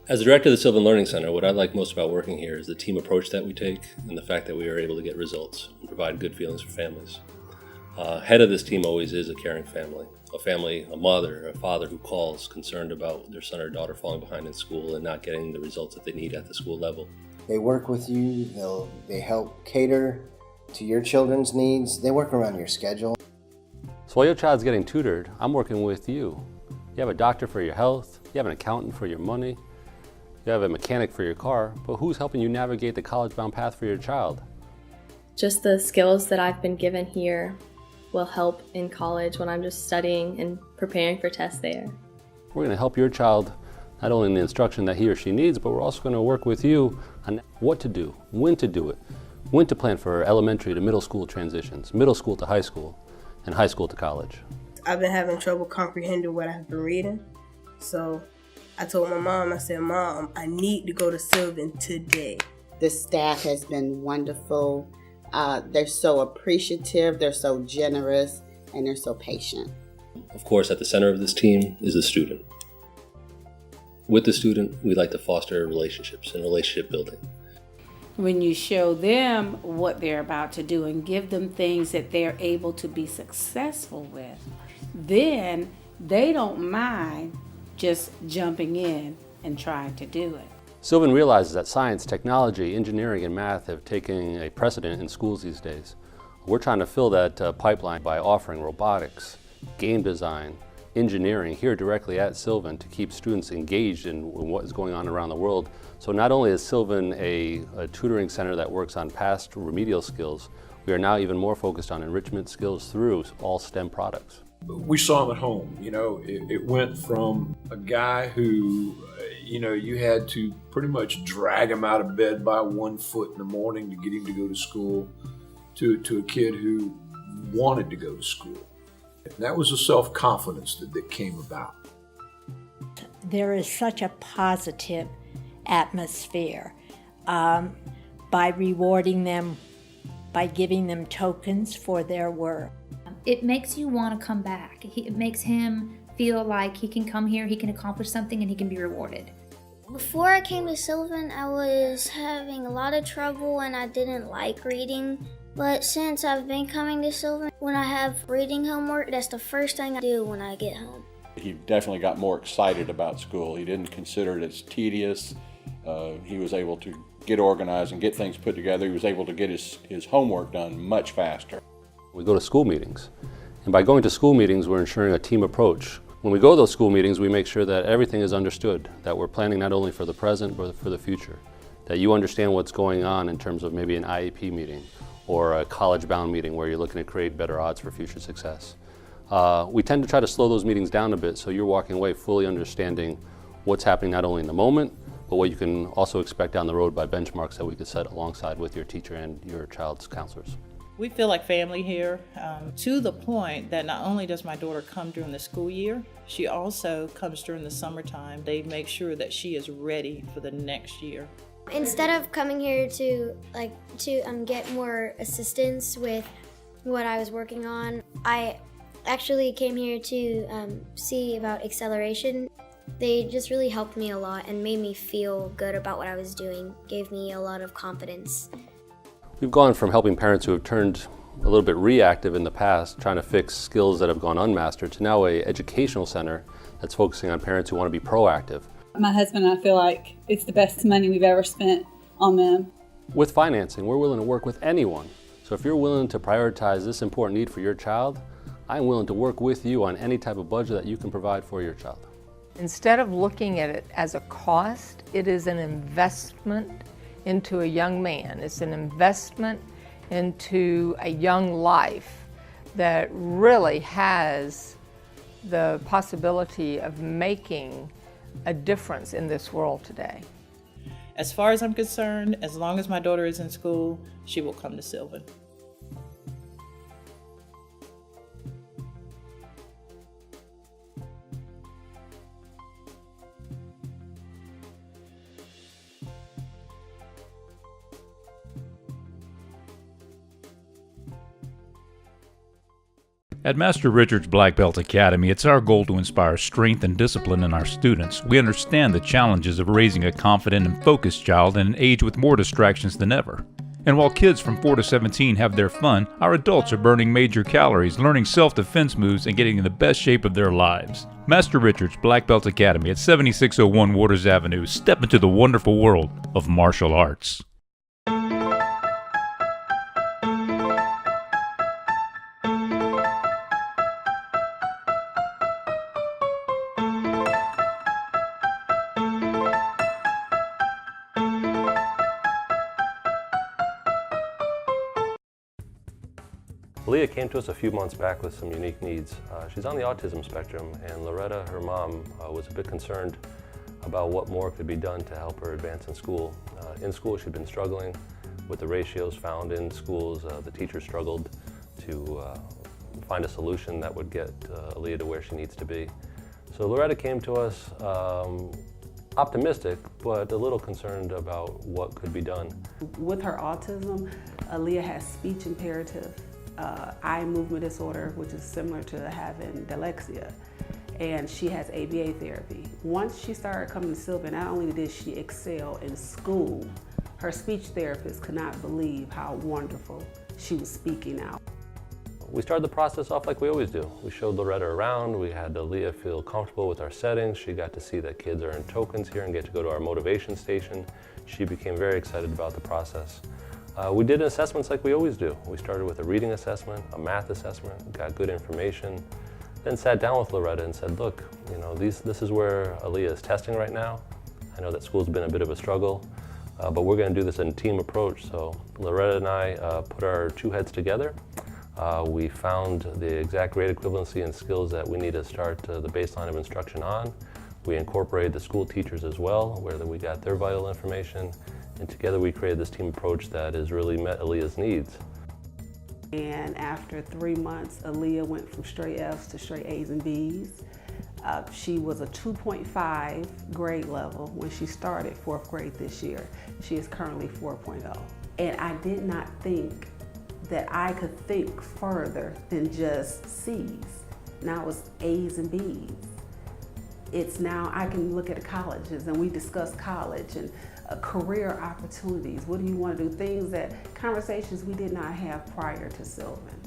As the director of the Sylvan Learning Center, what I like most about working here is the team approach that we take and the fact that we are able to get results and provide good feelings for families. Head of this team always is a caring family, a mother, a father who calls concerned about their son or daughter falling behind in school and not getting the results that they need at the school level. They work with you, they help cater to your children's needs, they work around your schedule. So while your child's getting tutored, I'm working with you. You have a doctor for your health, you have an accountant for your money, you have a mechanic for your car, but who's helping you navigate the college-bound path for your child? Just the skills that I've been given here will help in college when I'm just studying and preparing for tests there. We're going to help your child not only in the instruction that he or she needs, but we're also going to work with you on what to do, when to do it, when to plan for elementary to middle school transitions, middle school to high school, and high school to college. I've been having trouble comprehending what I've been reading, so I told my mom, I said, Mom, I need to go to Sylvan today. The staff has been wonderful. They're so appreciative, they're so generous, and they're so patient. Of course, at the center of this team is the student. With the student, we like to foster relationships and relationship building. When you show them what they're about to do and give them things that they're able to be successful with, then they don't mind just jumping in and trying to do it. Sylvan realizes that science, technology, engineering, and math have taken a precedent in schools these days. We're trying to fill that pipeline by offering robotics, game design, engineering here directly at Sylvan to keep students engaged in what is going on around the world. So not only is Sylvan a tutoring center that works on past remedial skills, we are now even more focused on enrichment skills through all STEM products. We saw him at home. It went from a guy who, you had to pretty much drag him out of bed by 1 foot in the morning to get him to go to school, to a kid who wanted to go to school. And that was a self-confidence that came about. There is such a positive atmosphere by rewarding them, by giving them tokens for their work. It makes you want to come back. It makes him feel like he can come here, he can accomplish something, and he can be rewarded. Before I came to Sylvan, I was having a lot of trouble and I didn't like reading. But since I've been coming to Sylvan, when I have reading homework, that's the first thing I do when I get home. He definitely got more excited about school. He didn't consider it as tedious. He was able to get organized and get things put together. He was able to get his homework done much faster. We go to school meetings, and by going to school meetings, we're ensuring a team approach. When we go to those school meetings, we make sure that everything is understood, that we're planning not only for the present, but for the future, that you understand what's going on in terms of maybe an IEP meeting or a college-bound meeting where you're looking to create better odds for future success. We tend to try to slow those meetings down a bit so you're walking away fully understanding what's happening not only in the moment, but what you can also expect down the road by benchmarks that we could set alongside with your teacher and your child's counselors. We feel like family here, to the point that not only does my daughter come during the school year, she also comes during the summertime. They make sure that she is ready for the next year. Instead of coming here to get more assistance with what I was working on, I actually came here to see about acceleration. They just really helped me a lot and made me feel good about what I was doing, gave me a lot of confidence. We've gone from helping parents who have turned a little bit reactive in the past, trying to fix skills that have gone unmastered, to now an educational center that's focusing on parents who want to be proactive. My husband and I feel like it's the best money we've ever spent on them. With financing, we're willing to work with anyone. So if you're willing to prioritize this important need for your child, I'm willing to work with you on any type of budget that you can provide for your child. Instead of looking at it as a cost, it is an investment into a young man. It's an investment into a young life that really has the possibility of making a difference in this world today. As far as I'm concerned, as long as my daughter is in school, she will come to Sylvan. At Master Richard's Black Belt Academy, it's our goal to inspire strength and discipline in our students. We understand the challenges of raising a confident and focused child in an age with more distractions than ever. And while kids from 4 to 17 have their fun, our adults are burning major calories, learning self-defense moves, and getting in the best shape of their lives. Master Richard's Black Belt Academy at 7601 Waters Avenue. Step into the wonderful world of martial arts. Leah came to us a few months back with some unique needs. She's on the autism spectrum, and Loretta, her mom, was a bit concerned about what more could be done to help her advance in school. In school, she'd been struggling with the ratios found in schools. The teachers struggled to find a solution that would get Leah to where she needs to be. So Loretta came to us optimistic, but a little concerned about what could be done. With her autism, Leah has speech imperative, eye movement disorder, which is similar to having dyslexia, and she has ABA therapy. Once she started coming to Sylvan, not only did she excel in school, her speech therapist could not believe how wonderful she was speaking out. We started the process off like we always do. We showed Loretta around. We had Leah feel comfortable with our settings. She got to see that kids are in tokens here and get to go to our motivation station. She became very excited about the process. We did assessments like we always do. We started with a reading assessment, a math assessment, got good information, then sat down with Loretta and said, look, you know, this is where Aaliyah is testing right now. I know that school's been a bit of a struggle, but we're going to do this in a team approach. So Loretta and I put our two heads together. We found the exact grade equivalency and skills that we need to start the baseline of instruction on. We incorporated the school teachers as well, where we got their vital information. And together we created this team approach that has really met Aaliyah's needs. And after 3 months, Aaliyah went from straight F's to straight A's and B's. She was a 2.5 grade level when she started 4th grade this year. She is currently 4.0. And I did not think that I could think further than just C's. Now it's A's and B's. It's now I can look at the colleges and we discuss college and career opportunities. What do you want to do? Things conversations we did not have prior to Sylvan.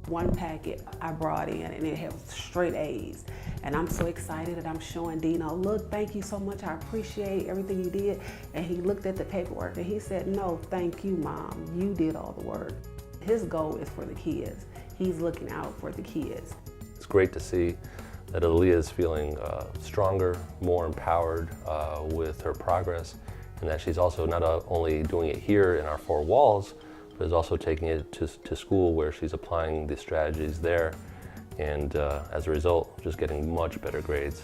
One packet I brought in and it had straight A's. And I'm so excited that I'm showing Dino, look, thank you so much. I appreciate everything you did. And he looked at the paperwork and he said, no, thank you, Mom. You did all the work. His goal is for the kids. He's looking out for the kids. It's great to see that Aaliyah is feeling stronger, more empowered with her progress, and that she's also not only doing it here in our 4 walls, but is also taking it to school where she's applying the strategies there, and as a result, just getting much better grades.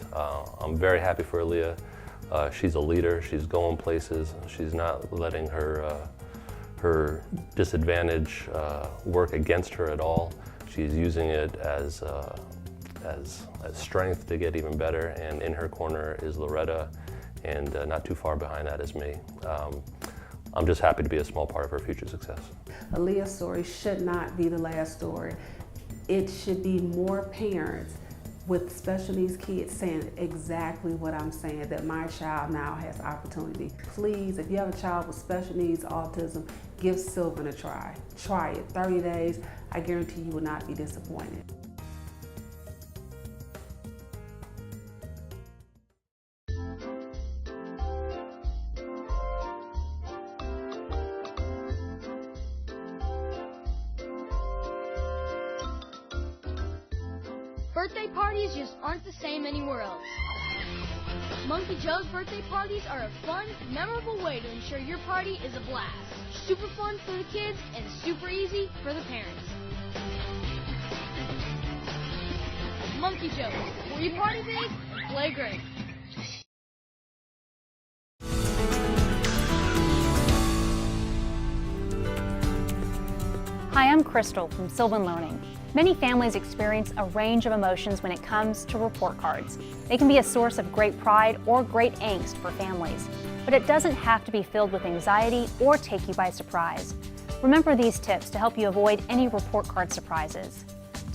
I'm very happy for Aaliyah. She's a leader, she's going places, she's not letting her disadvantage work against her at all. She's using it as strength to get even better, and in her corner is Loretta, and not too far behind that is me. I'm just happy to be a small part of her future success. Aaliyah's story should not be the last story. It should be more parents with special needs kids saying exactly what I'm saying, that my child now has opportunity. Please, if you have a child with special needs, autism, give Sylvan a try. Try it, 30 days. I guarantee you will not be disappointed. Birthday parties just aren't the same anywhere else. Monkey Joe's birthday parties are a fun, memorable way to ensure your party is a blast. Super fun for the kids and super easy for the parents. Monkey Joe's, where you party big and play great. Hi, I'm Crystal from Sylvan Learning. Many families experience a range of emotions when it comes to report cards. They can be a source of great pride or great angst for families, but it doesn't have to be filled with anxiety or take you by surprise. Remember these tips to help you avoid any report card surprises.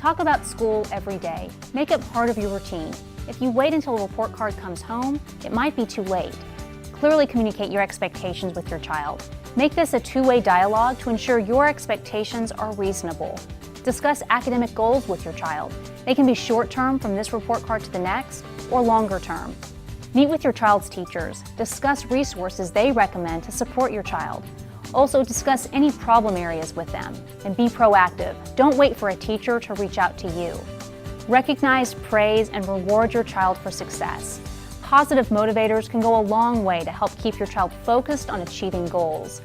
Talk about school every day. Make it part of your routine. If you wait until a report card comes home, it might be too late. Clearly communicate your expectations with your child. Make this a two-way dialogue to ensure your expectations are reasonable. Discuss academic goals with your child. They can be short-term from this report card to the next, or longer-term. Meet with your child's teachers. Discuss resources they recommend to support your child. Also, discuss any problem areas with them, and be proactive. Don't wait for a teacher to reach out to you. Recognize, praise, and reward your child for success. Positive motivators can go a long way to help keep your child focused on achieving goals.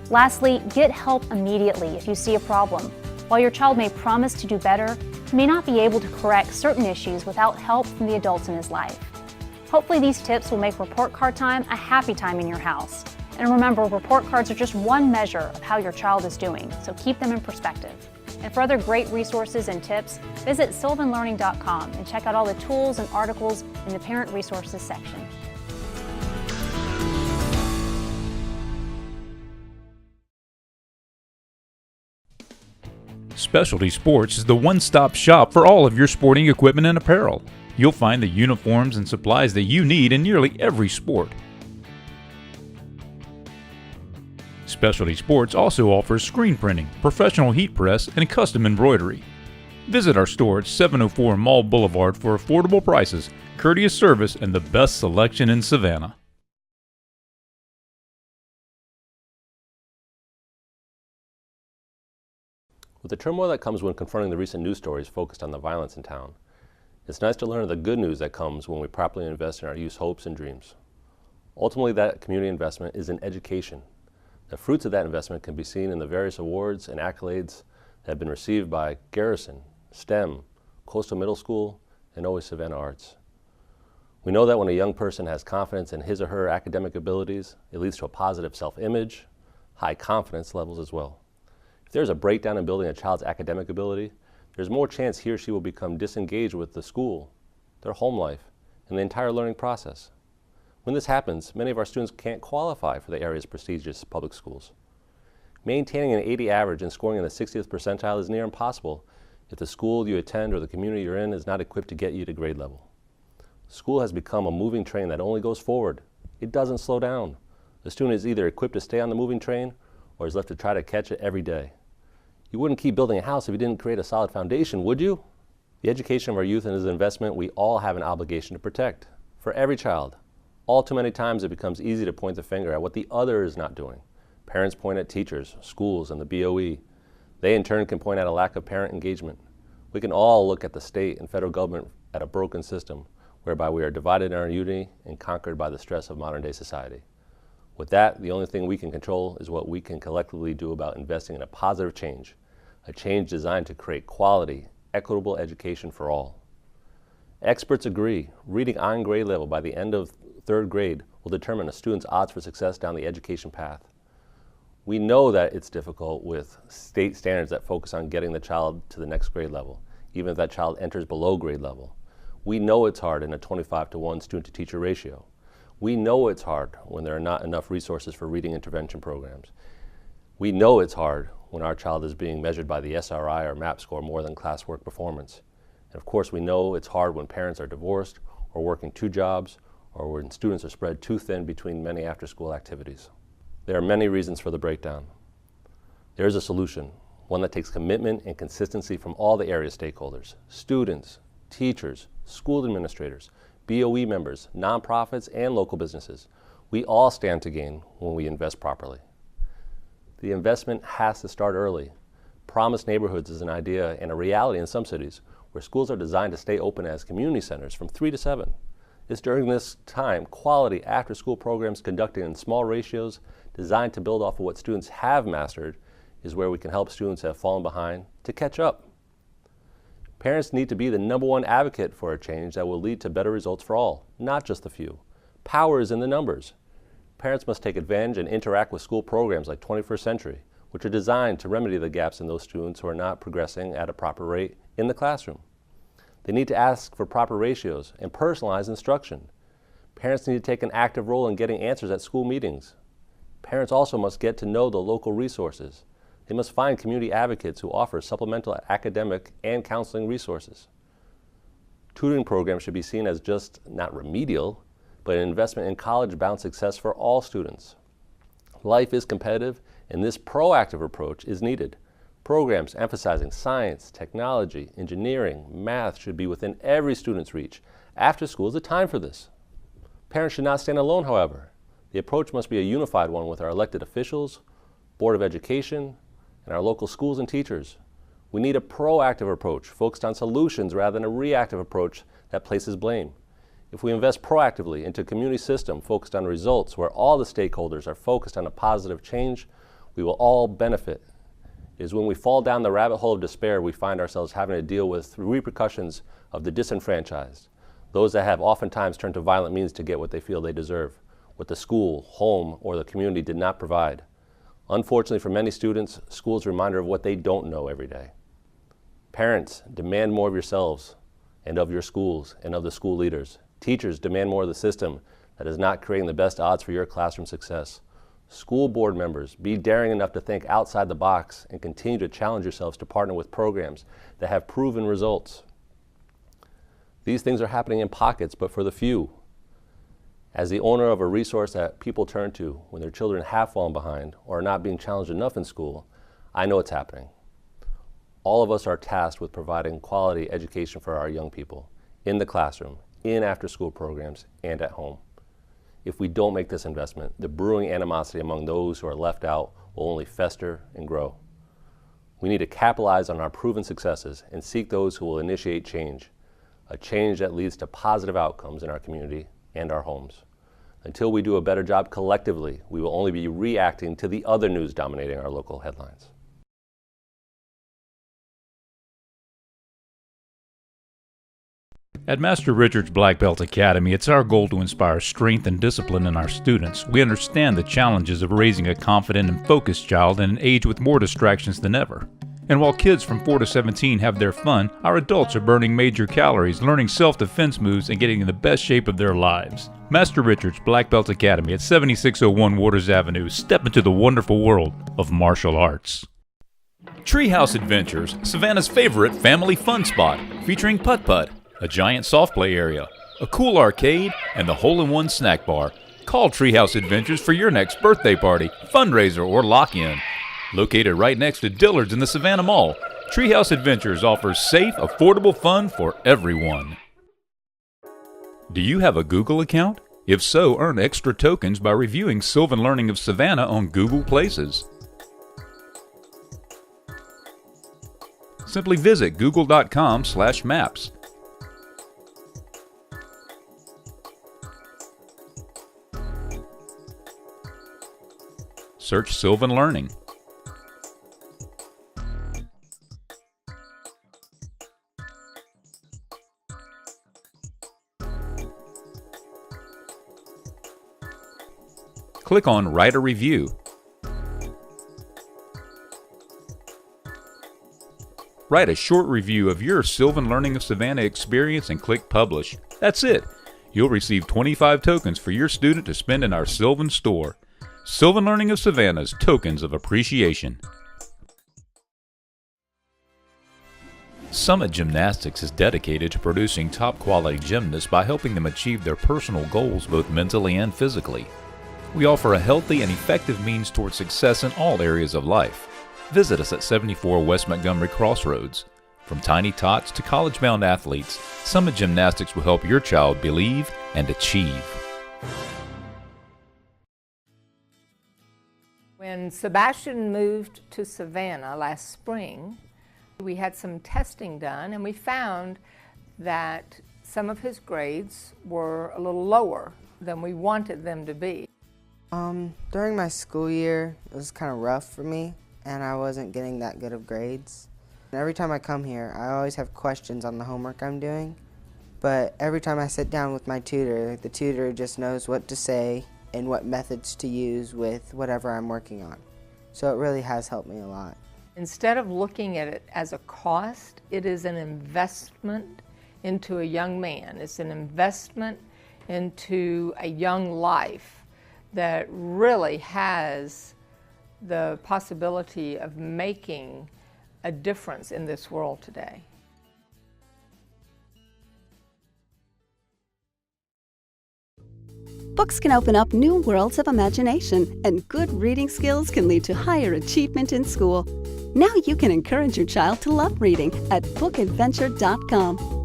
Lastly, get help immediately if you see a problem. While your child may promise to do better, he may not be able to correct certain issues without help from the adults in his life. Hopefully these tips will make report card time a happy time in your house. And remember, report cards are just one measure of how your child is doing, so keep them in perspective. And for other great resources and tips, visit sylvanlearning.com and check out all the tools and articles in the Parent Resources section. Specialty Sports is the one-stop shop for all of your sporting equipment and apparel. You'll find the uniforms and supplies that you need in nearly every sport. Specialty Sports also offers screen printing, professional heat press, and custom embroidery. Visit our store at 704 Mall Boulevard for affordable prices, courteous service, and the best selection in Savannah. With the turmoil that comes when confronting the recent news stories focused on the violence in town, it's nice to learn of the good news that comes when we properly invest in our youth's hopes and dreams. Ultimately, that community investment is in education. The fruits of that investment can be seen in the various awards and accolades that have been received by Garrison, STEM, Coastal Middle School, and Always Savannah Arts. We know that when a young person has confidence in his or her academic abilities, it leads to a positive self-image, high confidence levels as well. If there's a breakdown in building a child's academic ability, there's more chance he or she will become disengaged with the school, their home life, and the entire learning process. When this happens, many of our students can't qualify for the area's prestigious public schools. Maintaining an 80 average and scoring in the 60th percentile is near impossible if the school you attend or the community you're in is not equipped to get you to grade level. School has become a moving train that only goes forward. It doesn't slow down. The student is either equipped to stay on the moving train or is left to try to catch it every day. You wouldn't keep building a house if you didn't create a solid foundation, would you? The education of our youth is an investment we all have an obligation to protect. For every child. All too many times it becomes easy to point the finger at what the other is not doing. Parents point at teachers, schools, and the BOE. They in turn can point at a lack of parent engagement. We can all look at the state and federal government at a broken system whereby we are divided in our unity and conquered by the stress of modern day society. With that, the only thing we can control is what we can collectively do about investing in a positive change, a change designed to create quality, equitable education for all. Experts agree, reading on grade level by the end of third grade will determine a student's odds for success down the education path. We know that it's difficult with state standards that focus on getting the child to the next grade level, even if that child enters below grade level. We know it's hard in a 25-to-1 student-to-teacher ratio. We know it's hard when there are not enough resources for reading intervention programs. We know it's hard when our child is being measured by the SRI or MAP score more than classwork performance. And of course, we know it's hard when parents are divorced or working 2 jobs or when students are spread too thin between many after-school activities. There are many reasons for the breakdown. There is a solution, one that takes commitment and consistency from all the area stakeholders, students, teachers, school administrators, BOE members, nonprofits, and local businesses. We all stand to gain when we invest properly. The investment has to start early. Promised neighborhoods is an idea and a reality in some cities where schools are designed to stay open as community centers from 3 to 7. It's during this time quality after-school programs conducted in small ratios designed to build off of what students have mastered is where we can help students that have fallen behind to catch up. Parents need to be the #1 advocate for a change that will lead to better results for all, not just the few. Power is in the numbers. Parents must take advantage and interact with school programs like 21st Century, which are designed to remedy the gaps in those students who are not progressing at a proper rate in the classroom. They need to ask for proper ratios and personalized instruction. Parents need to take an active role in getting answers at school meetings. Parents also must get to know the local resources. They must find community advocates who offer supplemental academic and counseling resources. Tutoring programs should be seen as just not remedial, but an investment in college-bound success for all students. Life is competitive, and this proactive approach is needed. Programs emphasizing science, technology, engineering, math should be within every student's reach. After school is the time for this. Parents should not stand alone, however. The approach must be a unified one with our elected officials, Board of Education, and our local schools and teachers. We need a proactive approach focused on solutions rather than a reactive approach that places blame. If we invest proactively into a community system focused on results where all the stakeholders are focused on a positive change, we will all benefit. It is when we fall down the rabbit hole of despair we find ourselves having to deal with the repercussions of the disenfranchised, those that have oftentimes turned to violent means to get what they feel they deserve, what the school, home, or the community did not provide. Unfortunately for many students, school is a reminder of what they don't know every day. Parents, demand more of yourselves and of your schools and of the school leaders. Teachers, demand more of the system that is not creating the best odds for your classroom success. School board members, be daring enough to think outside the box and continue to challenge yourselves to partner with programs that have proven results. These things are happening in pockets, but for the few. As the owner of a resource that people turn to when their children have fallen behind or are not being challenged enough in school, I know it's happening. All of us are tasked with providing quality education for our young people in the classroom, in after-school programs, and at home. If we don't make this investment, the brewing animosity among those who are left out will only fester and grow. We need to capitalize on our proven successes and seek those who will initiate change, a change that leads to positive outcomes in our community and our homes. Until we do a better job collectively, we will only be reacting to the other news dominating our local headlines. At Master Richard's Black Belt Academy, it's our goal to inspire strength and discipline in our students. We understand the challenges of raising a confident and focused child in an age with more distractions than ever. And while kids from 4 to 17 have their fun, our adults are burning major calories, learning self-defense moves, and getting in the best shape of their lives. Master Richard's Black Belt Academy at 7601 Waters Avenue. Step into the wonderful world of martial arts. Treehouse Adventures, Savannah's favorite family fun spot, featuring putt-putt, a giant soft play area, a cool arcade, and the hole-in-one snack bar. Call Treehouse Adventures for your next birthday party, fundraiser, or lock-in. Located right next to Dillard's in the Savannah Mall, Treehouse Adventures offers safe, affordable fun for everyone. Do you have a Google account? If so, earn extra tokens by reviewing Sylvan Learning of Savannah on Google Places. Simply visit google.com/maps. Search Sylvan Learning. Click on Write a Review. Write a short review of your Sylvan Learning of Savannah experience and click Publish. That's it. You'll receive 25 tokens for your student to spend in our Sylvan store. Sylvan Learning of Savannah's Tokens of Appreciation. Summit Gymnastics is dedicated to producing top-quality gymnasts by helping them achieve their personal goals both mentally and physically. We offer a healthy and effective means toward success in all areas of life. Visit us at 74 West Montgomery Crossroads. From tiny tots to college-bound athletes, Summit Gymnastics will help your child believe and achieve. When Sebastian moved to Savannah last spring, we had some testing done and we found that some of his grades were a little lower than we wanted them to be. During my school year, it was kind of rough for me, and I wasn't getting that good of grades. And every time I come here, I always have questions on the homework I'm doing, but every time I sit down with my tutor, the tutor just knows what to say and what methods to use with whatever I'm working on. So it really has helped me a lot. Instead of looking at it as a cost, it is an investment into a young man. It's an investment into a young life that really has the possibility of making a difference in this world today. Books can open up new worlds of imagination, and good reading skills can lead to higher achievement in school. Now you can encourage your child to love reading at bookadventure.com.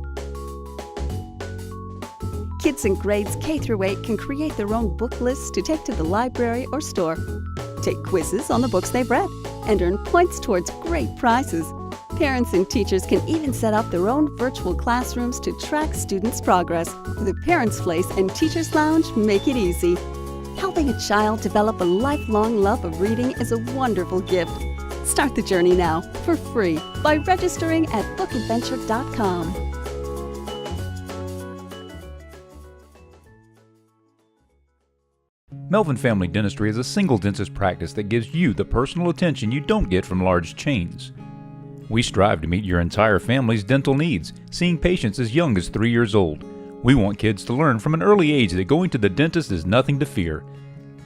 Kids in grades K through 8 can create their own book lists to take to the library or store. Take quizzes on the books they've read and earn points towards great prizes. Parents and teachers can even set up their own virtual classrooms to track students' progress. The Parents' Place and Teachers' Lounge make it easy. Helping a child develop a lifelong love of reading is a wonderful gift. Start the journey now for free by registering at bookadventure.com. Melvin Family Dentistry is a single dentist practice that gives you the personal attention you don't get from large chains. We strive to meet your entire family's dental needs, seeing patients as young as 3 years old. We want kids to learn from an early age that going to the dentist is nothing to fear.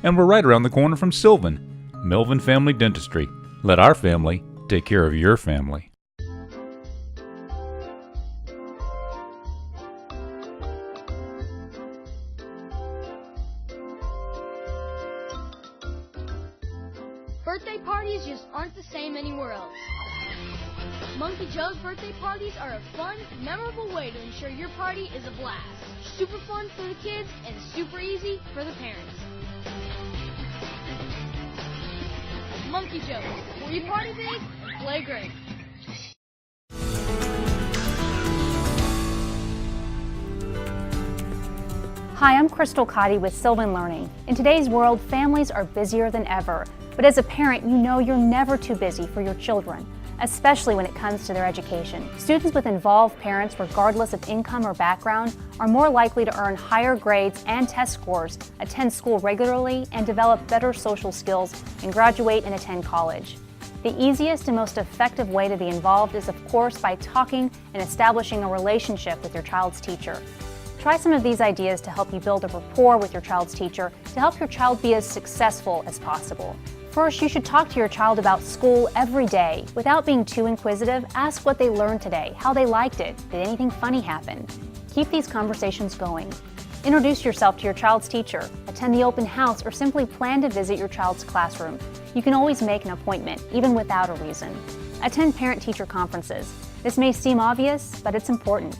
And we're right around the corner from Sylvan. Melvin Family Dentistry. Let our family take care of your family. Birthday parties just aren't the same anywhere else. Monkey Joe's birthday parties are a fun, memorable way to ensure your party is a blast. Super fun for the kids and super easy for the parents. Monkey Joe's, where you party big and play great. Hi, I'm Crystal Cotty with Sylvan Learning. In today's world, families are busier than ever. But as a parent, you know you're never too busy for your children, especially when it comes to their education. Students with involved parents, regardless of income or background, are more likely to earn higher grades and test scores, attend school regularly, and develop better social skills, and graduate and attend college. The easiest and most effective way to be involved is, of course, by talking and establishing a relationship with your child's teacher. Try some of these ideas to help you build a rapport with your child's teacher to help your child be as successful as possible. First, you should talk to your child about school every day. Without being too inquisitive, ask what they learned today, how they liked it, did anything funny happen? Keep these conversations going. Introduce yourself to your child's teacher, attend the open house, or simply plan to visit your child's classroom. You can always make an appointment, even without a reason. Attend parent-teacher conferences. This may seem obvious, but it's important.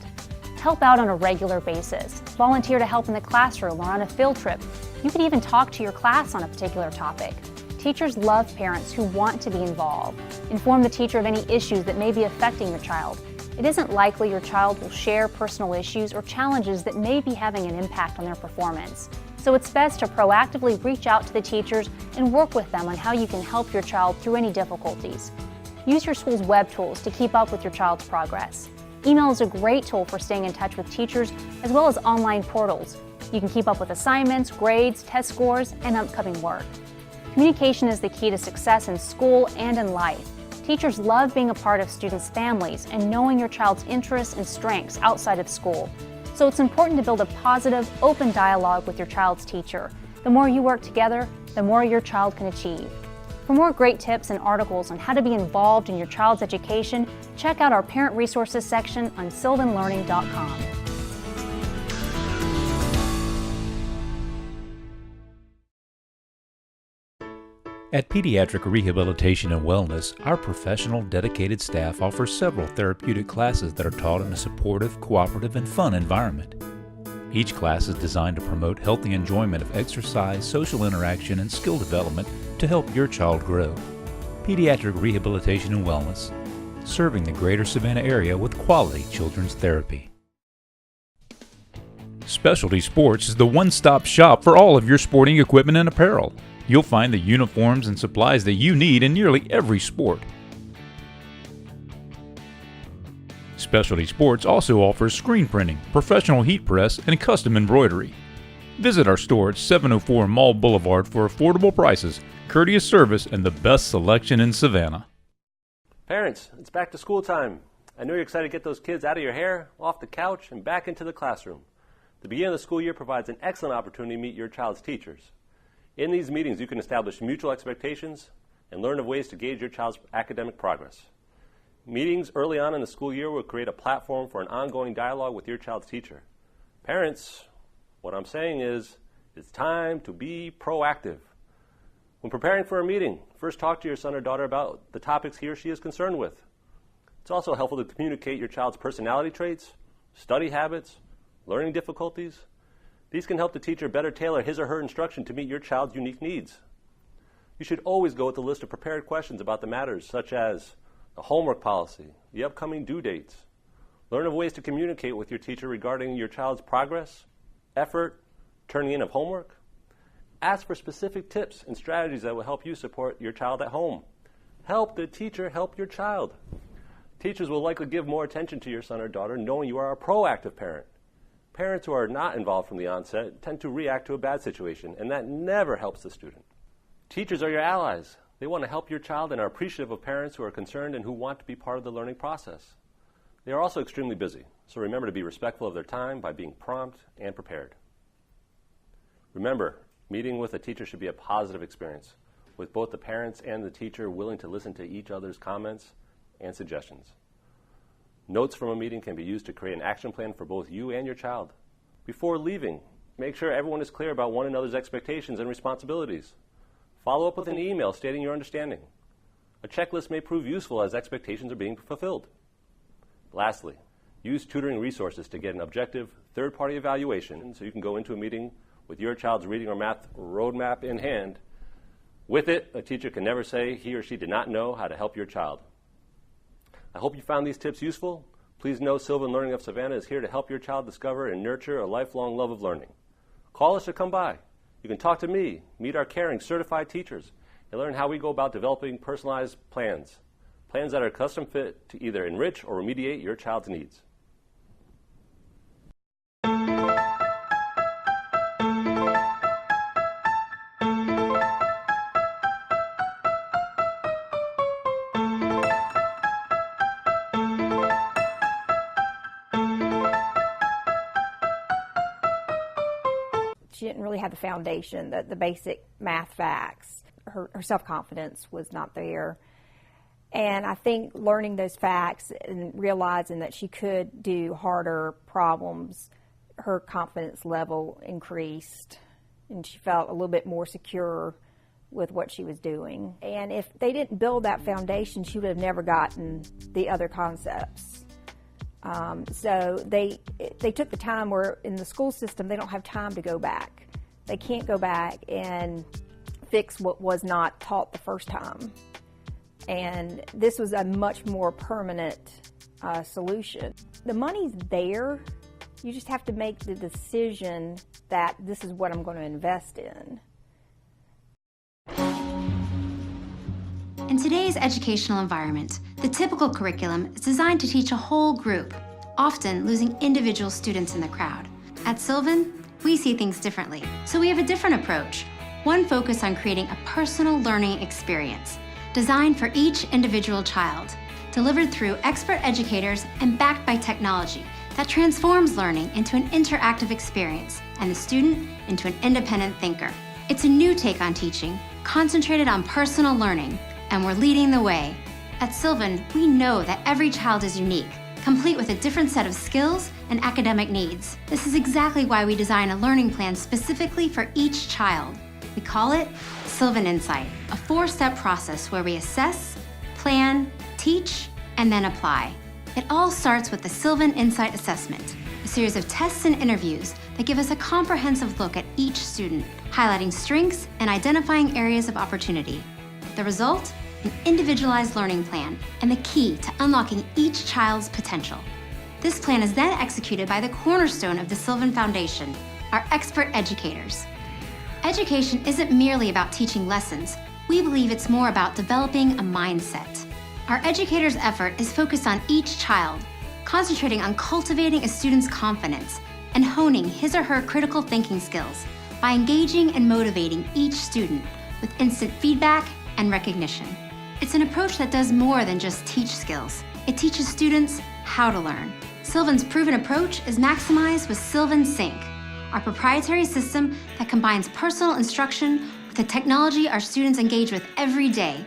Help out on a regular basis. Volunteer to help in the classroom or on a field trip. You could even talk to your class on a particular topic. Teachers love parents who want to be involved. Inform the teacher of any issues that may be affecting your child. It isn't likely your child will share personal issues or challenges that may be having an impact on their performance. So it's best to proactively reach out to the teachers and work with them on how you can help your child through any difficulties. Use your school's web tools to keep up with your child's progress. Email is a great tool for staying in touch with teachers, as well as online portals. You can keep up with assignments, grades, test scores, and upcoming work. Communication is the key to success in school and in life. Teachers love being a part of students' families and knowing your child's interests and strengths outside of school. So it's important to build a positive, open dialogue with your child's teacher. The more you work together, the more your child can achieve. For more great tips and articles on how to be involved in your child's education, check out our Parent Resources section on sylvanlearning.com. At Pediatric Rehabilitation and Wellness, our professional, dedicated staff offers several therapeutic classes that are taught in a supportive, cooperative, and fun environment. Each class is designed to promote healthy enjoyment of exercise, social interaction, and skill development to help your child grow. Pediatric Rehabilitation and Wellness, serving the greater Savannah area with quality children's therapy. Specialty Sports is the one-stop shop for all of your sporting equipment and apparel. You'll find the uniforms and supplies that you need in nearly every sport. Specialty Sports also offers screen printing, professional heat press, and custom embroidery. Visit our store at 704 Mall Boulevard for affordable prices, courteous service, and the best selection in Savannah. Parents, it's back to school time. I know you're excited to get those kids out of your hair, off the couch, and back into the classroom. The beginning of the school year provides an excellent opportunity to meet your child's teachers. In these meetings, you can establish mutual expectations and learn of ways to gauge your child's academic progress. Meetings early on in the school year will create a platform for an ongoing dialogue with your child's teacher. Parents, what I'm saying is, it's time to be proactive. When preparing for a meeting, first talk to your son or daughter about the topics he or she is concerned with. It's also helpful to communicate your child's personality traits, study habits, learning difficulties. These can help the teacher better tailor his or her instruction to meet your child's unique needs. You should always go with a list of prepared questions about the matters, such as the homework policy, the upcoming due dates. Learn of ways to communicate with your teacher regarding your child's progress, effort, turning in of homework. Ask for specific tips and strategies that will help you support your child at home. Help the teacher help your child. Teachers will likely give more attention to your son or daughter knowing you are a proactive parent. Parents who are not involved from the onset tend to react to a bad situation, and that never helps the student. Teachers are your allies. They want to help your child and are appreciative of parents who are concerned and who want to be part of the learning process. They are also extremely busy, so remember to be respectful of their time by being prompt and prepared. Remember, meeting with a teacher should be a positive experience, with both the parents and the teacher willing to listen to each other's comments and suggestions. Notes from a meeting can be used to create an action plan for both you and your child. Before leaving, make sure everyone is clear about one another's expectations and responsibilities. Follow up with an email stating your understanding. A checklist may prove useful as expectations are being fulfilled. Lastly, use tutoring resources to get an objective third-party evaluation so you can go into a meeting with your child's reading or math roadmap in hand. With it, a teacher can never say he or she did not know how to help your child. I hope you found these tips useful. Please know Sylvan Learning of Savannah is here to help your child discover and nurture a lifelong love of learning. Call us or come by. You can talk to me, meet our caring, certified teachers, and learn how we go about developing personalized plans that are custom fit to either enrich or remediate your child's needs. She didn't really have the foundation, the basic math facts. Her self-confidence was not there. And I think learning those facts and realizing that she could do harder problems, her confidence level increased, and she felt a little bit more secure with what she was doing. And if they didn't build that foundation, she would have never gotten the other concepts. So they took the time where in the school system they don't have time to go back. They can't go back and fix what was not taught the first time. And this was a much more permanent solution. The money's there. You just have to make the decision that this is what I'm going to invest in. In today's educational environment, the typical curriculum is designed to teach a whole group, often losing individual students in the crowd. At Sylvan, we see things differently, so we have a different approach, one focused on creating a personal learning experience designed for each individual child, delivered through expert educators and backed by technology that transforms learning into an interactive experience and the student into an independent thinker. It's a new take on teaching, concentrated on personal learning, and we're leading the way. At Sylvan, we know that every child is unique, complete with a different set of skills and academic needs. This is exactly why we design a learning plan specifically for each child. We call it Sylvan Insight, a 4-step process where we assess, plan, teach, and then apply. It all starts with the Sylvan Insight Assessment, a series of tests and interviews that give us a comprehensive look at each student, highlighting strengths and identifying areas of opportunity. The result? An individualized learning plan and the key to unlocking each child's potential. This plan is then executed by the cornerstone of the Sylvan Foundation, our expert educators. Education isn't merely about teaching lessons. We believe it's more about developing a mindset. Our educators' effort is focused on each child, concentrating on cultivating a student's confidence and honing his or her critical thinking skills by engaging and motivating each student with instant feedback and recognition. It's an approach that does more than just teach skills. It teaches students how to learn. Sylvan's proven approach is maximized with Sylvan Sync, our proprietary system that combines personal instruction with the technology our students engage with every day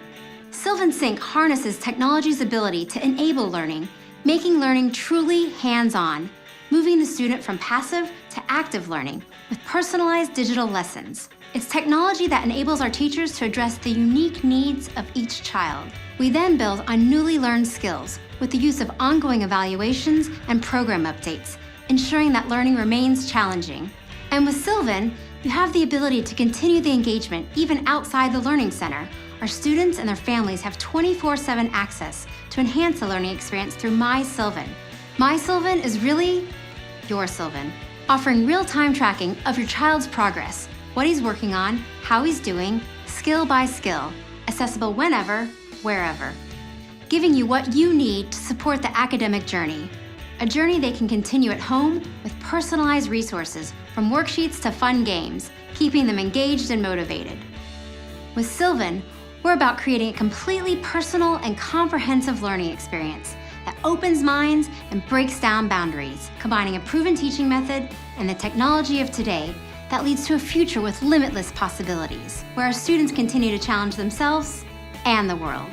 Sylvan Sync harnesses technology's ability to enable learning, making learning truly hands-on, moving the student from passive to active learning with personalized digital lessons. It's technology that enables our teachers to address the unique needs of each child. We then build on newly learned skills with the use of ongoing evaluations and program updates, ensuring that learning remains challenging. And with Sylvan, you have the ability to continue the engagement even outside the Learning Center. Our students and their families have 24/7 access to enhance the learning experience through My Sylvan. My Sylvan is really your Sylvan, offering real-time tracking of your child's progress, what he's working on, how he's doing, skill by skill, accessible whenever, wherever, giving you what you need to support the academic journey. A journey they can continue at home with personalized resources from worksheets to fun games, keeping them engaged and motivated. With Sylvan, we're about creating a completely personal and comprehensive learning experience that opens minds and breaks down boundaries, combining a proven teaching method and the technology of today that leads to a future with limitless possibilities, where our students continue to challenge themselves and the world.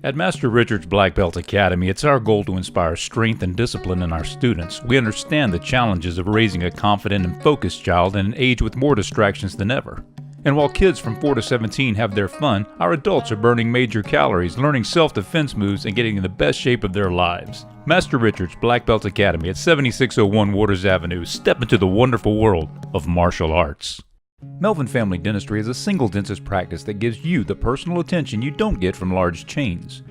At Master Richard's Black Belt Academy, it's our goal to inspire strength and discipline in our students. We understand the challenges of raising a confident and focused child in an age with more distractions than ever. And while kids from 4 to 17 have their fun, our adults are burning major calories, learning self-defense moves, and getting in the best shape of their lives. Master Richard's Black Belt Academy at 7601 Waters Avenue. Step into the wonderful world of martial arts. Melvin Family Dentistry is a single dentist practice that gives you the personal attention you don't get from large chains.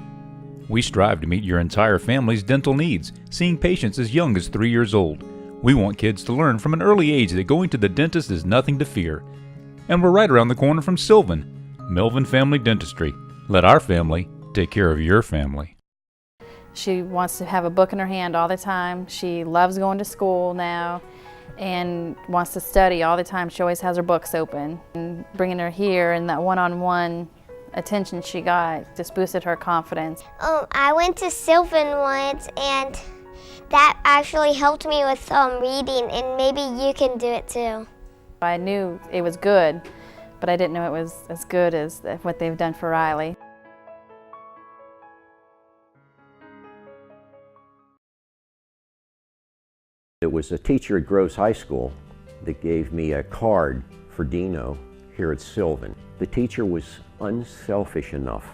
We strive to meet your entire family's dental needs, seeing patients as young as 3 years old. We want kids to learn from an early age that going to the dentist is nothing to fear. And we're right around the corner from Sylvan. Melvin Family Dentistry. Let our family take care of your family. She wants to have a book in her hand all the time. She loves going to school now and wants to study all the time. She always has her books open. And bringing her here and that one-on-one attention she got just boosted her confidence. I went to Sylvan once and that actually helped me with reading, and maybe you can do it too. I knew it was good, but I didn't know it was as good as what they've done for Riley. It was a teacher at Groves High School that gave me a card for Dino here at Sylvan. The teacher was unselfish enough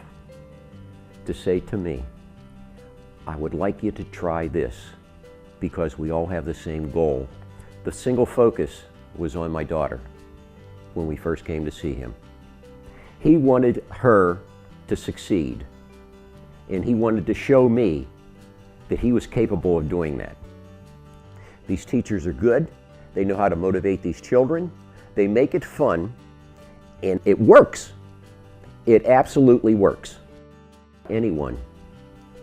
to say to me, I would like you to try this because we all have the same goal. The single focus was on my daughter when we first came to see him. He wanted her to succeed, and he wanted to show me that he was capable of doing that. These teachers are good. They know how to motivate these children. They make it fun, and it works. It absolutely works. Anyone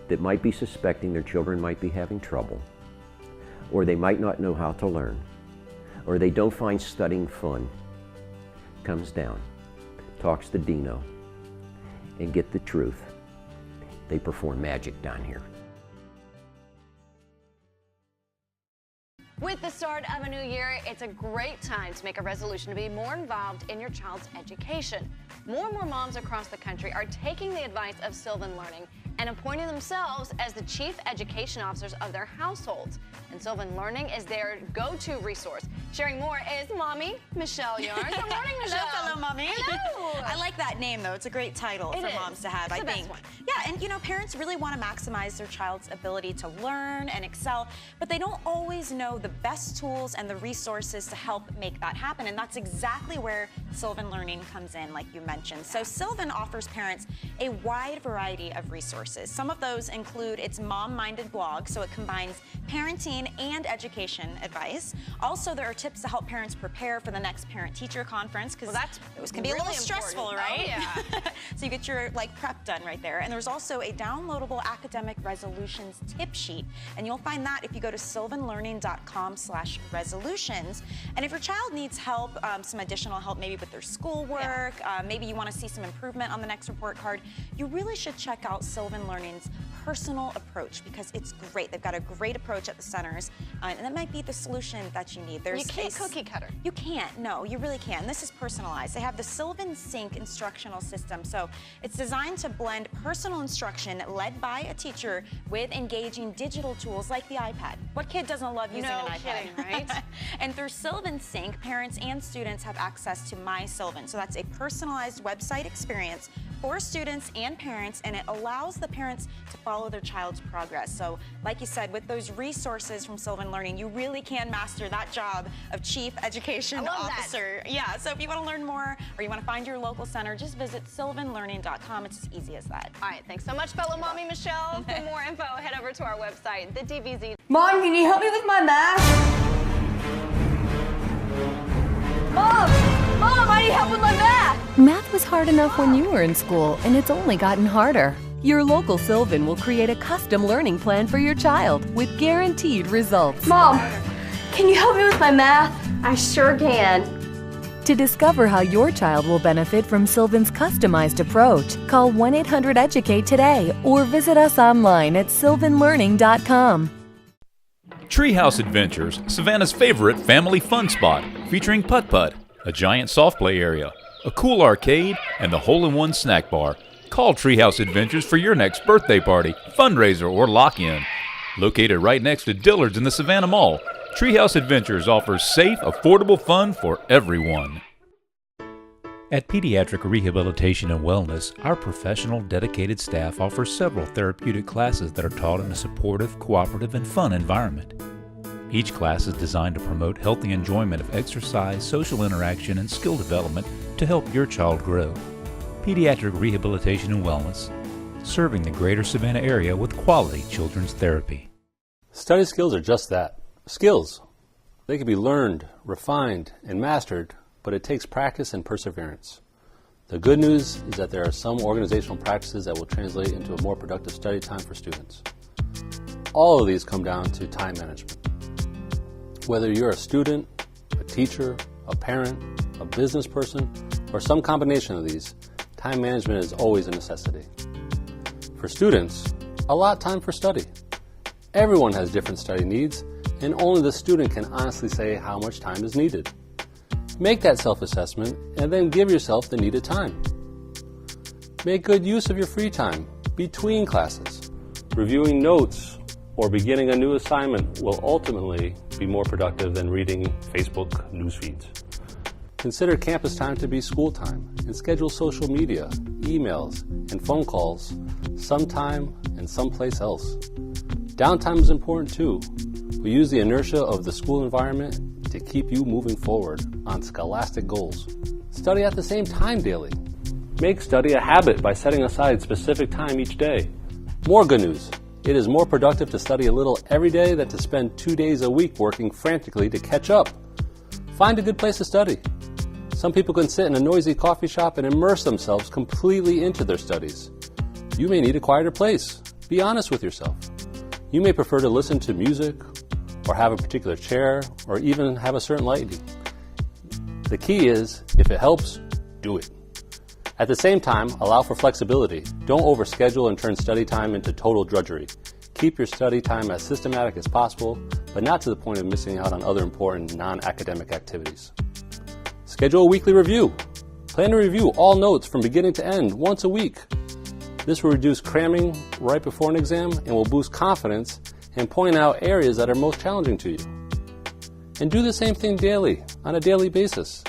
that might be suspecting their children might be having trouble, or they might not know how to learn, or they don't find studying fun, comes down, talks to Dino, and get the truth. They perform magic down here. With the start of a new year, it's a great time to make a resolution to be more involved in your child's education. More and more moms across the country are taking the advice of Sylvan Learning and appointing themselves as the chief education officers of their households. And Sylvan Learning is their go-to resource. Sharing more is Mommy Michelle Yarn. Good morning, Michelle. Hello, Mommy. Hello. I like that name, though. It's a great title for moms to have, I think. Yeah, and you know, parents really want to maximize their child's ability to learn and excel, but they don't always know the best tools and the resources to help make that happen. And that's exactly where Sylvan Learning comes in, like you mentioned. So Sylvan offers parents a wide variety of resources. Some of those include its mom-minded blog, so it combines parenting and education advice. Also, there are tips to help parents prepare for the next parent-teacher conference, because those can be really a little stressful, right? Oh, yeah. So you get your prep done right there. And there's also a downloadable academic resolutions tip sheet, and you'll find that if you go to sylvanlearning.com/resolutions. And if your child needs help, some additional help maybe with their schoolwork, maybe you want to see some improvement on the next report card, you really should check out Sylvan Learning's personal approach because it's great. They've got a great approach at the centers, and that might be the solution that you need. You can't cookie cutter. You can't. No, you really can't. This is personalized. They have the Sylvan Sync instructional system, so it's designed to blend personal instruction led by a teacher with engaging digital tools like the iPad. What kid doesn't love using an iPad? Kidding, right? And through Sylvan Sync, parents and students have access to My Sylvan. So that's a personalized website experience for students and parents, and it allows the parents to follow their child's progress. So like you said, with those resources from Sylvan Learning, you really can master that job of Chief Education Officer. Yeah, so if you want to learn more or you want to find your local center, just visit sylvanlearning.com. It's as easy as that. All right, thanks so much, fellow Mommy Michelle. For more info, head over to our website, the DVZ. Mom, can you help me with my math? Mom, I need help with my math! Math was hard enough when you were in school, and it's only gotten harder. Your local Sylvan will create a custom learning plan for your child with guaranteed results. Mom, can you help me with my math? I sure can. To discover how your child will benefit from Sylvan's customized approach, call 1-800-EDUCATE today or visit us online at sylvanlearning.com. Treehouse Adventures, Savannah's favorite family fun spot, featuring putt-putt, a giant soft play area, a cool arcade, and the hole-in-one snack bar. Call Treehouse Adventures for your next birthday party, fundraiser, or lock-in. Located right next to Dillard's in the Savannah Mall, Treehouse Adventures offers safe, affordable fun for everyone. At Pediatric Rehabilitation and Wellness, our professional, dedicated staff offers several therapeutic classes that are taught in a supportive, cooperative, and fun environment. Each class is designed to promote healthy enjoyment of exercise, social interaction, and skill development to help your child grow. Pediatric Rehabilitation and Wellness, serving the greater Savannah area with quality children's therapy. Study skills are just that, skills. They can be learned, refined, and mastered, but it takes practice and perseverance. The good news is that there are some organizational practices that will translate into a more productive study time for students. All of these come down to time management. Whether you're a student, a teacher, a parent, a business person, or some combination of these, time management is always a necessity. For students, allot time for study. Everyone has different study needs, and only the student can honestly say how much time is needed. Make that self-assessment and then give yourself the needed time. Make good use of your free time between classes. Reviewing notes or beginning a new assignment will ultimately be more productive than reading Facebook news feeds. Consider campus time to be school time and schedule social media, emails, and phone calls sometime and someplace else. Downtime is important too. We use the inertia of the school environment to keep you moving forward on scholastic goals. Study at the same time daily. Make study a habit by setting aside specific time each day. More good news. It is more productive to study a little every day than to spend 2 days a week working frantically to catch up. Find a good place to study. Some people can sit in a noisy coffee shop and immerse themselves completely into their studies. You may need a quieter place. Be honest with yourself. You may prefer to listen to music, or have a particular chair, or even have a certain lighting. The key is, if it helps, do it. At the same time, allow for flexibility. Don't overschedule and turn study time into total drudgery. Keep your study time as systematic as possible, but not to the point of missing out on other important non-academic activities. Schedule a weekly review. Plan to review all notes from beginning to end once a week. This will reduce cramming right before an exam and will boost confidence and point out areas that are most challenging to you. And do the same thing daily, on a daily basis.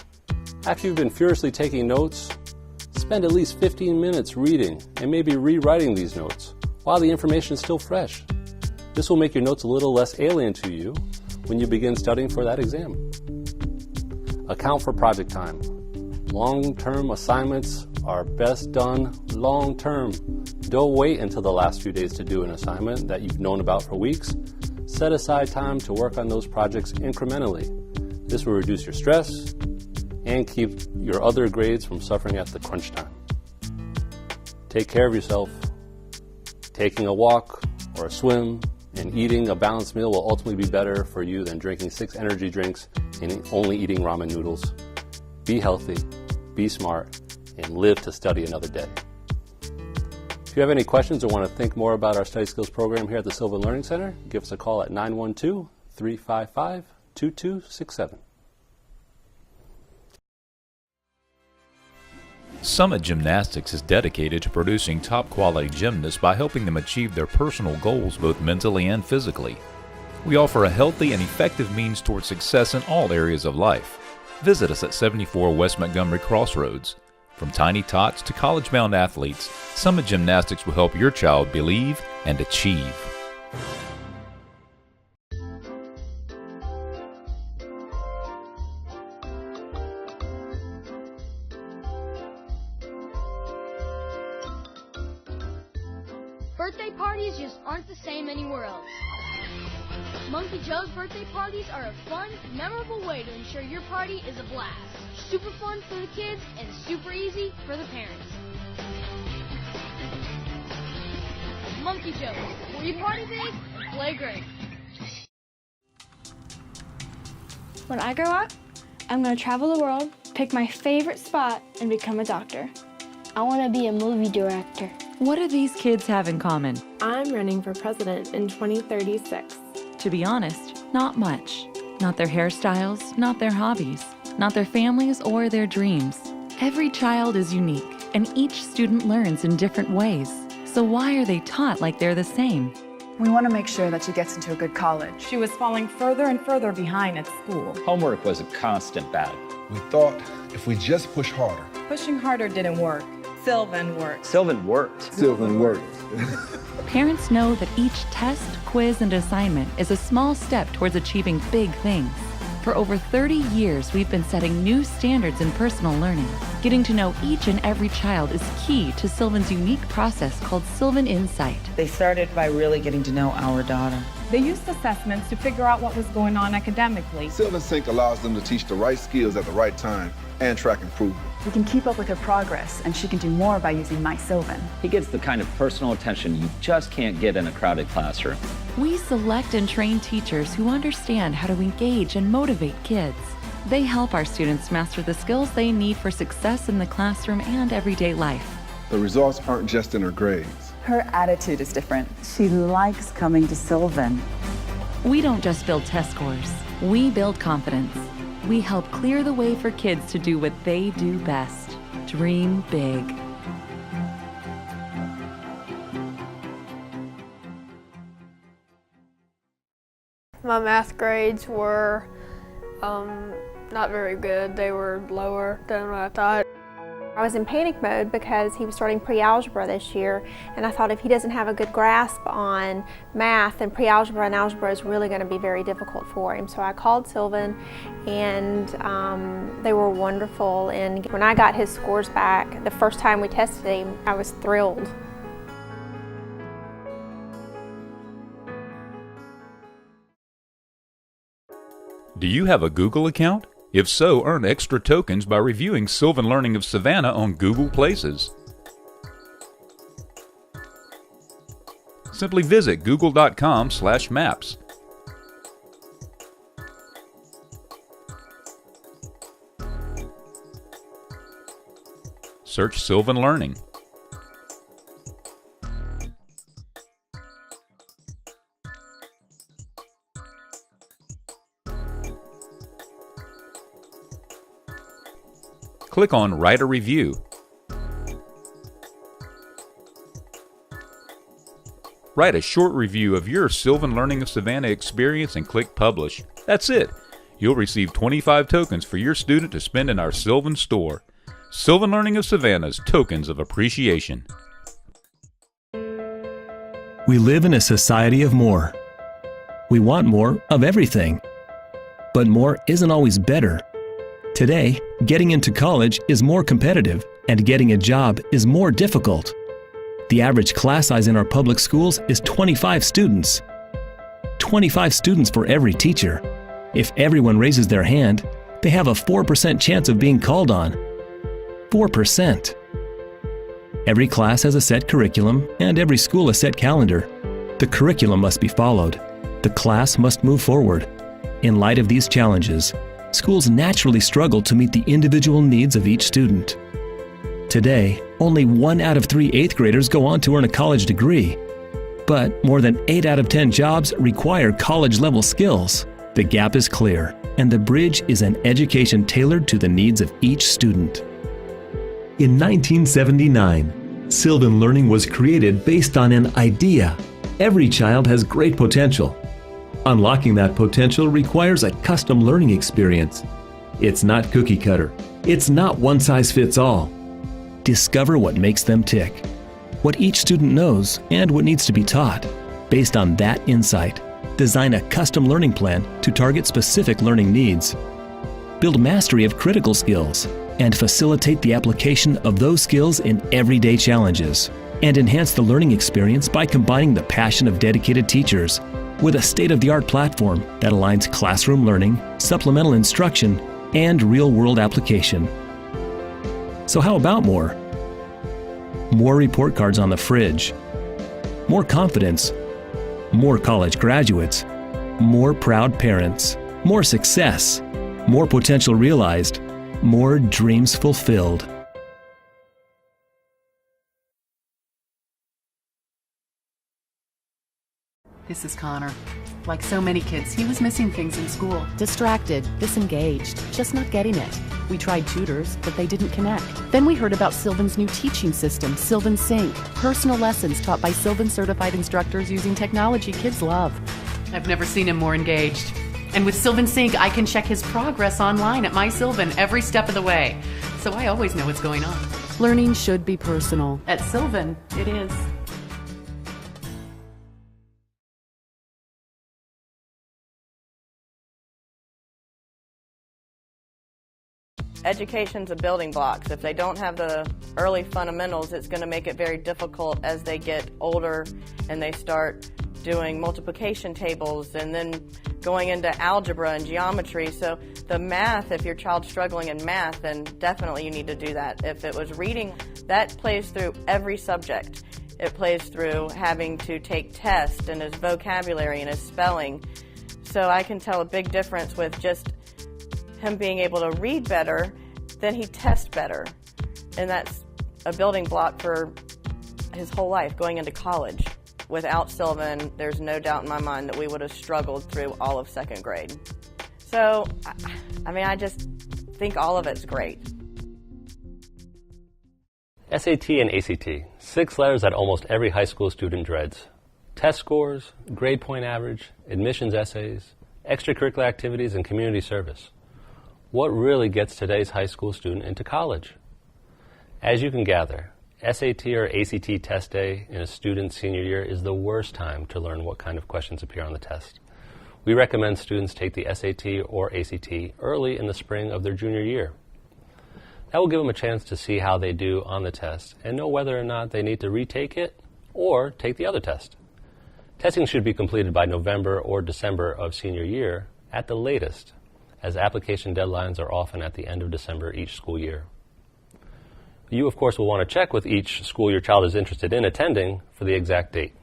After you've been furiously taking notes, spend at least 15 minutes reading and maybe rewriting these notes while the information is still fresh. This will make your notes a little less alien to you when you begin studying for that exam. Account for project time. Long-term assignments are best done long-term. Don't wait until the last few days to do an assignment that you've known about for weeks. Set aside time to work on those projects incrementally. This will reduce your stress and keep your other grades from suffering at the crunch time. Take care of yourself. Taking a walk or a swim and eating a balanced meal will ultimately be better for you than drinking 6 energy drinks and only eating ramen noodles. Be healthy, be smart, and live to study another day. If you have any questions or want to think more about our study skills program here at the Sylvan Learning Center, give us a call at 912-355-2267. Summit Gymnastics is dedicated to producing top-quality gymnasts by helping them achieve their personal goals both mentally and physically. We offer a healthy and effective means towards success in all areas of life. Visit us at 74 West Montgomery Crossroads. From tiny tots to college-bound athletes, Summit Gymnastics will help your child believe and achieve. Birthday parties just aren't the same anywhere else. Monkey Joe's birthday parties are a fun, memorable way to ensure your party is a blast. Super fun for the kids and super easy for the parents. Monkey Joe's, where you party big and play great. When I grow up, I'm going to travel the world, pick my favorite spot, and become a doctor. I want to be a movie director. What do these kids have in common? I'm running for president in 2036. To be honest, not much. Not their hairstyles, not their hobbies, not their families or their dreams. Every child is unique, and each student learns in different ways. So why are they taught like they're the same? We want to make sure that she gets into a good college. She was falling further and further behind at school. Homework was a constant battle. We thought if we just push harder. Pushing harder didn't work. Sylvan worked. Sylvan worked. Sylvan worked. Parents know that each test, quiz, and assignment is a small step towards achieving big things. For over 30 years, we've been setting new standards in personal learning. Getting to know each and every child is key to Sylvan's unique process called Sylvan Insight. They started by really getting to know our daughter. They used assessments to figure out what was going on academically. Sylvan Sync allows them to teach the right skills at the right time and track improvement. We can keep up with her progress, and she can do more by using My Sylvan. He gets the kind of personal attention you just can't get in a crowded classroom. We select and train teachers who understand how to engage and motivate kids. They help our students master the skills they need for success in the classroom and everyday life. The results aren't just in her grades. Her attitude is different. She likes coming to Sylvan. We don't just build test scores. We build confidence. We help clear the way for kids to do what they do best. Dream big. My math grades were not very good. They were lower than what I thought. I was in panic mode because he was starting pre-algebra this year, and I thought if he doesn't have a good grasp on math, then pre-algebra and algebra is really going to be very difficult for him. So I called Sylvan, and they were wonderful. And when I got his scores back, the first time we tested him, I was thrilled. Do you have a Google account? If so, earn extra tokens by reviewing Sylvan Learning of Savannah on Google Places. Simply visit google.com/maps. Search Sylvan Learning. Click on Write a Review. Write a short review of your Sylvan Learning of Savannah experience and click Publish. That's it. You'll receive 25 tokens for your student to spend in our Sylvan store. Sylvan Learning of Savannah's Tokens of Appreciation. We live in a society of more. We want more of everything. But more isn't always better. Today, getting into college is more competitive, and getting a job is more difficult. The average class size in our public schools is 25 students. 25 students for every teacher. If everyone raises their hand, they have a 4% chance of being called on. 4%. Every class has a set curriculum, and every school a set calendar. The curriculum must be followed. The class must move forward. In light of these challenges, schools naturally struggle to meet the individual needs of each student. Today, only 1 out of 3 8th graders go on to earn a college degree. But more than 8 out of 10 jobs require college-level skills. The gap is clear, and the bridge is an education tailored to the needs of each student. In 1979, Sylvan Learning was created based on an idea. Every child has great potential. Unlocking that potential requires a custom learning experience. It's not cookie cutter. It's not one size fits all. Discover what makes them tick, what each student knows, and what needs to be taught. Based on that insight, design a custom learning plan to target specific learning needs. Build mastery of critical skills and facilitate the application of those skills in everyday challenges. And enhance the learning experience by combining the passion of dedicated teachers with a state-of-the-art platform that aligns classroom learning, supplemental instruction, and real-world application. So how about more? More report cards on the fridge, more confidence, more college graduates, more proud parents, more success, more potential realized, more dreams fulfilled. This is Connor. Like so many kids, he was missing things in school. Distracted, disengaged, just not getting it. We tried tutors, but they didn't connect. Then we heard about Sylvan's new teaching system, Sylvan Sync. Personal lessons taught by Sylvan certified instructors using technology kids love. I've never seen him more engaged. And with Sylvan Sync, I can check his progress online at My Sylvan every step of the way. So I always know what's going on. Learning should be personal. At Sylvan, it is. Education's a building blocks. If they don't have the early fundamentals, it's going to make it very difficult as they get older and they start doing multiplication tables and then going into algebra and geometry. So the math, if your child's struggling in math, then definitely you need to do that. If it was reading, that plays through every subject. It plays through having to take tests and his vocabulary and his spelling. So I can tell a big difference with just him being able to read better, then he tests better. And that's a building block for his whole life going into college. Without Sylvan, there's no doubt in my mind that we would have struggled through all of 2nd grade. So, I just think all of it's great. SAT and ACT, 6 letters that almost every high school student dreads. Test scores, grade point average, admissions essays, extracurricular activities, and community service. What really gets today's high school student into college? As you can gather, SAT or ACT test day in a student's senior year is the worst time to learn what kind of questions appear on the test. We recommend students take the SAT or ACT early in the spring of their junior year. That will give them a chance to see how they do on the test and know whether or not they need to retake it or take the other test. Testing should be completed by November or December of senior year at the latest, as application deadlines are often at the end of December each school year. You, of course, will want to check with each school your child is interested in attending for the exact date.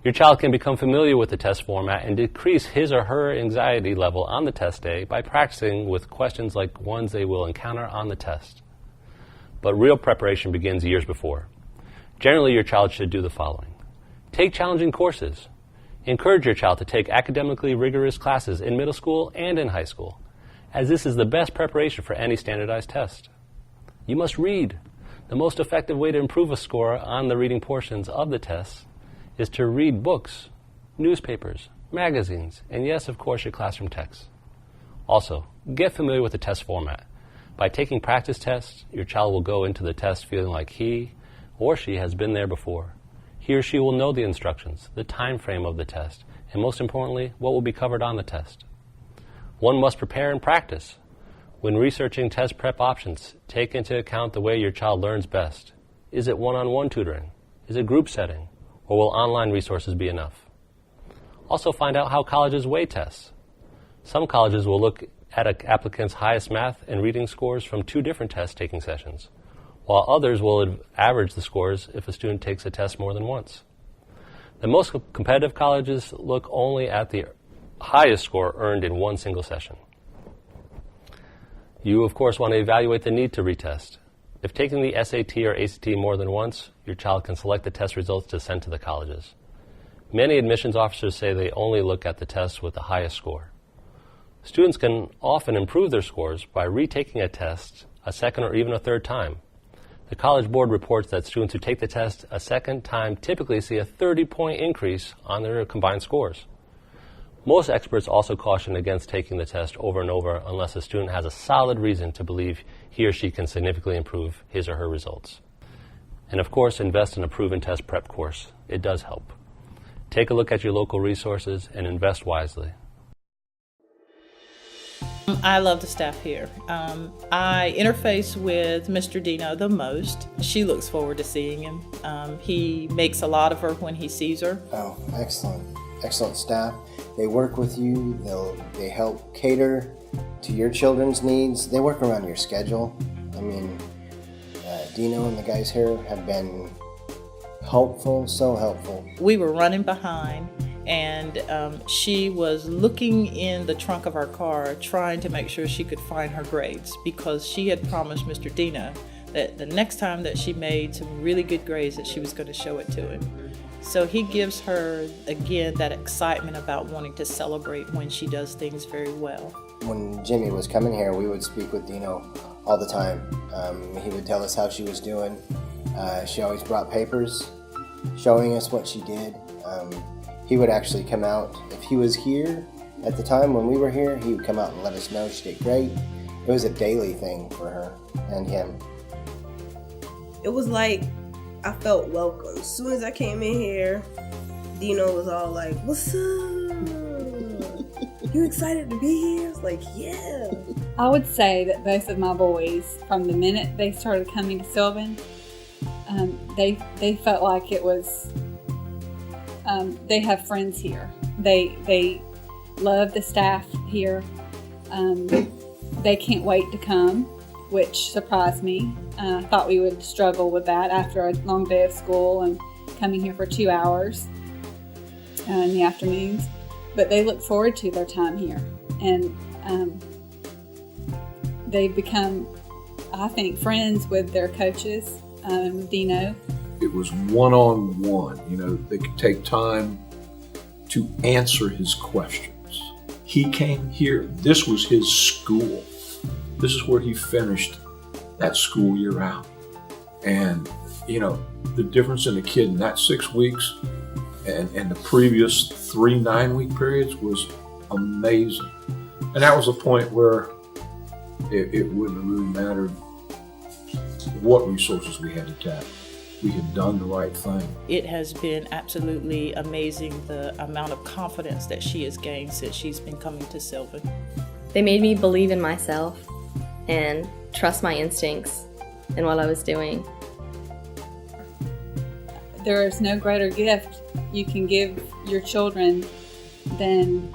Your child can become familiar with the test format and decrease his or her anxiety level on the test day by practicing with questions like ones they will encounter on the test. But real preparation begins years before. Generally, your child should do the following. Take challenging courses. Encourage your child to take academically rigorous classes in middle school and in high school, as this is the best preparation for any standardized test. You must read. The most effective way to improve a score on the reading portions of the tests is to read books, newspapers, magazines, and yes, of course, your classroom texts. Also, get familiar with the test format. By taking practice tests, your child will go into the test feeling like he or she has been there before. He or she will know the instructions, the time frame of the test, and most importantly, what will be covered on the test. One must prepare and practice. When researching test prep options, take into account the way your child learns best. Is it one-on-one tutoring? Is it group setting? Or will online resources be enough? Also find out how colleges weigh tests. Some colleges will look at an applicant's highest math and reading scores from 2 different test-taking sessions, while others will average the scores if a student takes a test more than once. The most competitive colleges look only at the highest score earned in one single session. You, of course, want to evaluate the need to retest. If taking the SAT or ACT more than once, your child can select the test results to send to the colleges. Many admissions officers say they only look at the tests with the highest score. Students can often improve their scores by retaking a test a second or even a third time. The College Board reports that students who take the test a second time typically see a 30-point increase on their combined scores. Most experts also caution against taking the test over and over unless a student has a solid reason to believe he or she can significantly improve his or her results. And of course, invest in a proven test prep course. It does help. Take a look at your local resources and invest wisely. I love the staff here. I interface with Mr. Dino the most. She looks forward to seeing him. He makes a lot of her when he sees her. Oh, excellent. Excellent staff. They work with you. They help cater to your children's needs. They work around your schedule. I mean, Dino and the guys here have been helpful, so helpful. We were running behind, and she was looking in the trunk of our car trying to make sure she could find her grades, because she had promised Mr. Dino that the next time that she made some really good grades that she was going to show it to him. So he gives her, again, that excitement about wanting to celebrate when she does things very well. When Jimmy was coming here, we would speak with Dino all the time. He would tell us how she was doing. She always brought papers showing us what she did. He would actually come out. If he was here at the time when we were here, he would come out and let us know she did great. It was a daily thing for her and him. It was like I felt welcome. As soon as I came in here, Dino was all like, "What's up? You excited to be here?" I was like, "Yeah." I would say that both of my boys, from the minute they started coming to Sylvan, they felt like it was, they have friends here. They love the staff here. They can't wait to come, which surprised me. I thought we would struggle with that after a long day of school and coming here for 2 hours in the afternoons. But they look forward to their time here. And they've become, I think, friends with their coaches and with Dino. It was one-on-one. You know, they could take time to answer his questions. He came here. This was his school. This is where he finished that school year out. And, you know, the difference in a kid in that 6 weeks and the previous 3 9-week periods was amazing. And that was a point where it wouldn't have really mattered what resources we had to tap. We had done the right thing. It has been absolutely amazing the amount of confidence that she has gained since she's been coming to Sylvan. They made me believe in myself and trust my instincts in what I was doing. There is no greater gift you can give your children than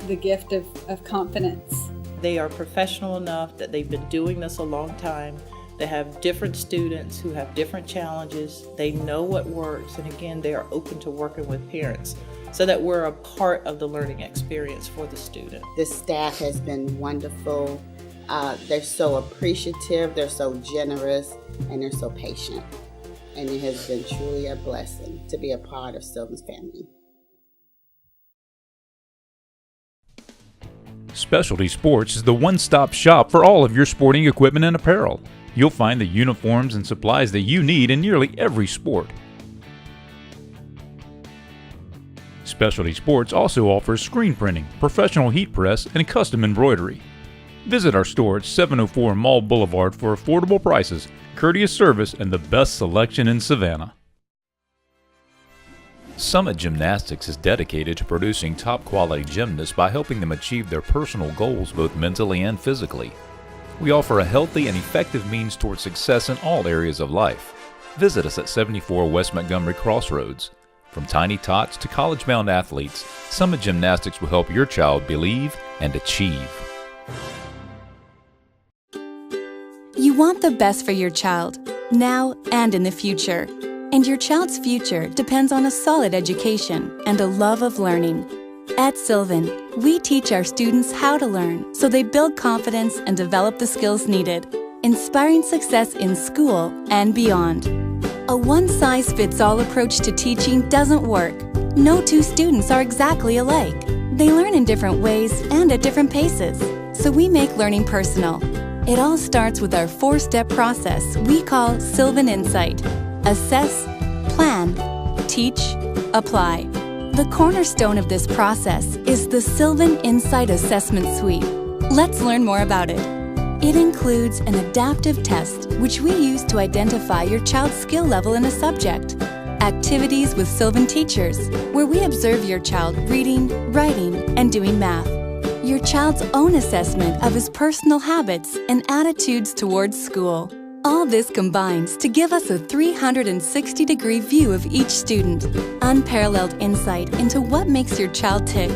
the gift of confidence. They are professional enough that they've been doing this a long time. They have different students who have different challenges. They know what works, and again, they are open to working with parents so that we're a part of the learning experience for the student. The staff has been wonderful. They're so appreciative, they're so generous, and they're so patient. And it has been truly a blessing to be a part of Sylvan's family. Specialty Sports is the one-stop shop for all of your sporting equipment and apparel. You'll find the uniforms and supplies that you need in nearly every sport. Specialty Sports also offers screen printing, professional heat press, and custom embroidery. Visit our store at 704 Mall Boulevard for affordable prices, courteous service, and the best selection in Savannah. Summit Gymnastics is dedicated to producing top-quality gymnasts by helping them achieve their personal goals both mentally and physically. We offer a healthy and effective means toward success in all areas of life. Visit us at 74 West Montgomery Crossroads. From tiny tots to college-bound athletes, Summit Gymnastics will help your child believe and achieve. You want the best for your child, now and in the future. And your child's future depends on a solid education and a love of learning. At Sylvan, we teach our students how to learn so they build confidence and develop the skills needed. inspiring success in school and beyond. A one-size-fits-all approach to teaching doesn't work. No two students are exactly alike. They learn in different ways and at different paces, so we make learning personal. It all starts with our 4-step process we call Sylvan Insight. Assess, plan, teach, apply. The cornerstone of this process is the Sylvan Insight Assessment Suite. Let's learn more about it. It includes an adaptive test, which we use to identify your child's skill level in a subject. Activities with Sylvan teachers, where we observe your child reading, writing, and doing math. Your child's own assessment of his personal habits and attitudes towards school. All this combines to give us a 360-degree view of each student, unparalleled insight into what makes your child tick.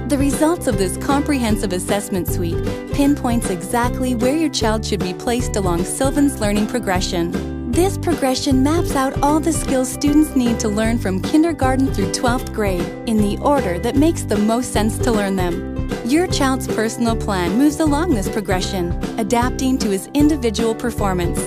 The results of this comprehensive assessment suite pinpoints exactly where your child should be placed along Sylvan's learning progression. This progression maps out all the skills students need to learn from kindergarten through 12th grade in the order that makes the most sense to learn them. Your child's personal plan moves along this progression, adapting to his individual performance.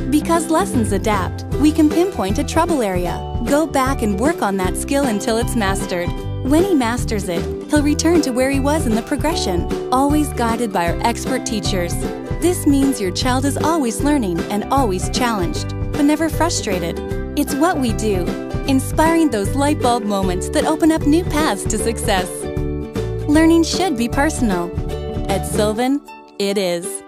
Because lessons adapt, we can pinpoint a trouble area, go back and work on that skill until it's mastered. When he masters it, he'll return to where he was in the progression, always guided by our expert teachers. This means your child is always learning and always challenged, but never frustrated. It's what we do, inspiring those light bulb moments that open up new paths to success. Learning should be personal. At Sylvan, it is.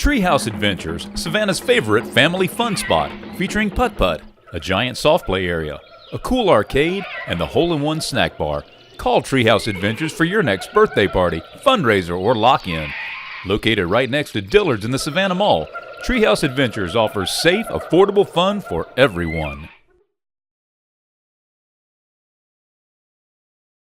Treehouse Adventures, Savannah's favorite family fun spot, featuring putt-putt, a giant soft play area, a cool arcade, and the hole-in-one snack bar. Call Treehouse Adventures for your next birthday party, fundraiser, or lock-in. Located right next to Dillard's in the Savannah Mall, Treehouse Adventures offers safe, affordable fun for everyone.